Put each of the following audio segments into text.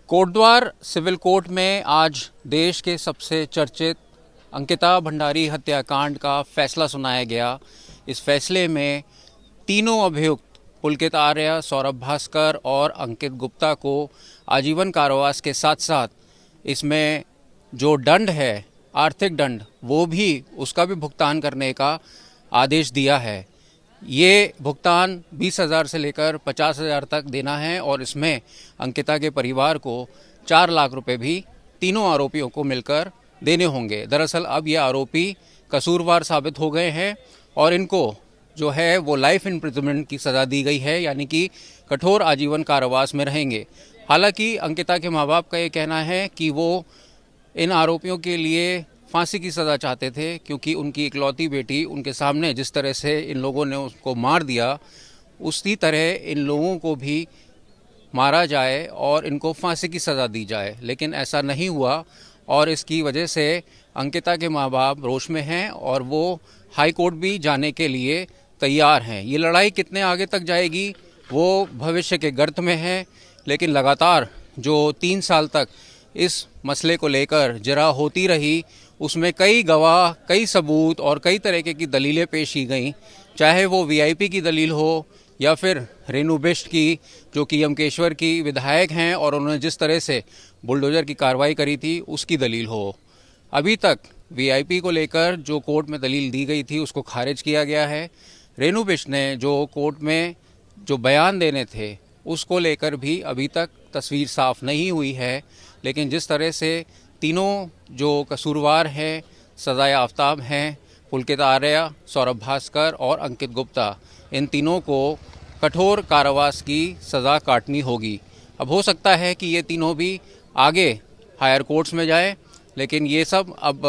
Kotdwar civil court में आज देश के सबसे चर्चित अंकिता भंडारी हत्याकांड का फैसला सुनाया गया। इस फैसले में तीनों अभियुक्त पुलकित आर्य, सौरभ भास्कर और अंकित गुप्ता को आजीवन कारावास के साथ साथ इसमें जो दंड है, आर्थिक दंड, वो भी उसका भी भुगतान करने का आदेश दिया है। ये भुगतान 20,000 से लेकर 50,000 तक देना है और इसमें अंकिता के परिवार को 4 लाख रुपए भी तीनों आरोपियों को मिलकर देने होंगे। दरअसल अब ये आरोपी कसूरवार साबित हो गए हैं और इनको जो है वो लाइफ इम्प्रिजनमेंट की सज़ा दी गई है, यानी कि कठोर आजीवन कारावास में रहेंगे। हालांकि अंकिता के माँ बाप का ये कहना है कि वो इन आरोपियों के लिए फांसी की सज़ा चाहते थे, क्योंकि उनकी इकलौती बेटी उनके सामने जिस तरह से इन लोगों ने उसको मार दिया, उसी तरह इन लोगों को भी मारा जाए और इनको फांसी की सज़ा दी जाए। लेकिन ऐसा नहीं हुआ और इसकी वजह से अंकिता के माँ बाप रोष में हैं और वो हाई कोर्ट भी जाने के लिए तैयार हैं। ये लड़ाई कितने आगे तक जाएगी वो भविष्य के गर्त में है, लेकिन लगातार जो 3 साल तक इस मसले को लेकर जरा होती रही, उसमें कई गवाह, कई सबूत और कई तरह की दलीलें पेश की गईं, चाहे वो वीआईपी की दलील हो या फिर रेणु बिष्ट की, जो कि यमकेश्वर की विधायक हैं और उन्होंने जिस तरह से बुलडोजर की कार्रवाई करी थी उसकी दलील हो। अभी तक वीआईपी को लेकर जो कोर्ट में दलील दी गई थी उसको खारिज किया गया है। रेणु बिष्ट ने जो कोर्ट में जो बयान देने थे उसको लेकर भी अभी तक तस्वीर साफ नहीं हुई है। लेकिन जिस तरह से तीनों जो कसूरवार हैं, सज़ा याफ्ताब हैं, पुलकित आर्य, सौरभ भास्कर और अंकित गुप्ता, इन तीनों को कठोर कारावास की सज़ा काटनी होगी। अब हो सकता है कि ये तीनों भी आगे हायर कोर्ट्स में जाएं, लेकिन ये सब अब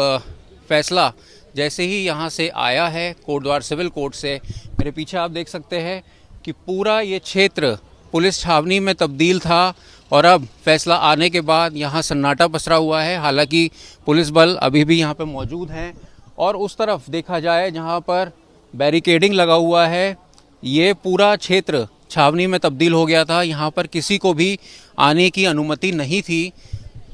फैसला जैसे ही यहाँ से आया है कोटद्वार सिविल कोर्ट से, मेरे पीछे आप देख सकते हैं कि पूरा ये क्षेत्र पुलिस छावनी में तब्दील था और अब फैसला आने के बाद यहाँ सन्नाटा पसरा हुआ है। हालांकि पुलिस बल अभी भी यहाँ पे मौजूद हैं और उस तरफ देखा जाए जहाँ पर बैरिकेडिंग लगा हुआ है, ये पूरा क्षेत्र छावनी में तब्दील हो गया था। यहाँ पर किसी को भी आने की अनुमति नहीं थी।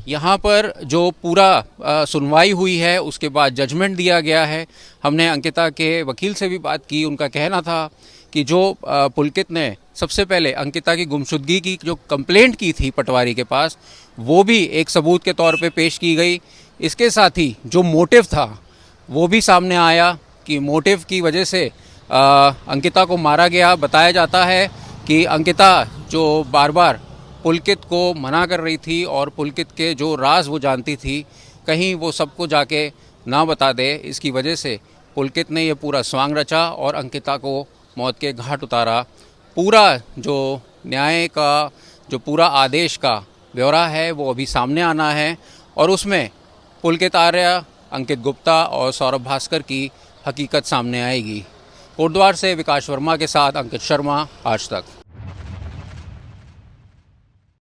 यहाँ पर जो पूरा सुनवाई हुई है उसके बाद जजमेंट दिया गया है। हमने अंकिता के वकील से भी बात की, उनका कहना था कि जो पुलकित ने सबसे पहले अंकिता की गुमशुदगी की जो कंप्लेंट की थी पटवारी के पास, वो भी एक सबूत के तौर पे पेश की गई। इसके साथ ही जो मोटिव था वो भी सामने आया कि मोटिव की वजह से अंकिता को मारा गया। बताया जाता है कि अंकिता जो बार बार पुलकित को मना कर रही थी और पुलकित के जो राज वो जानती थी, कहीं वो सबको जाके ना बता दे, इसकी वजह से पुलकित ने ये पूरा स्वांग रचा और अंकिता को मौत के घाट उतारा। पूरा जो न्याय का जो पूरा आदेश का ब्यौरा है वो अभी सामने आना है और उसमें पुलकित आर्य, अंकित गुप्ता और सौरभ भास्कर की हकीकत सामने आएगी। कोटद्वार से विकास वर्मा के साथ अंकित शर्मा, आज तक।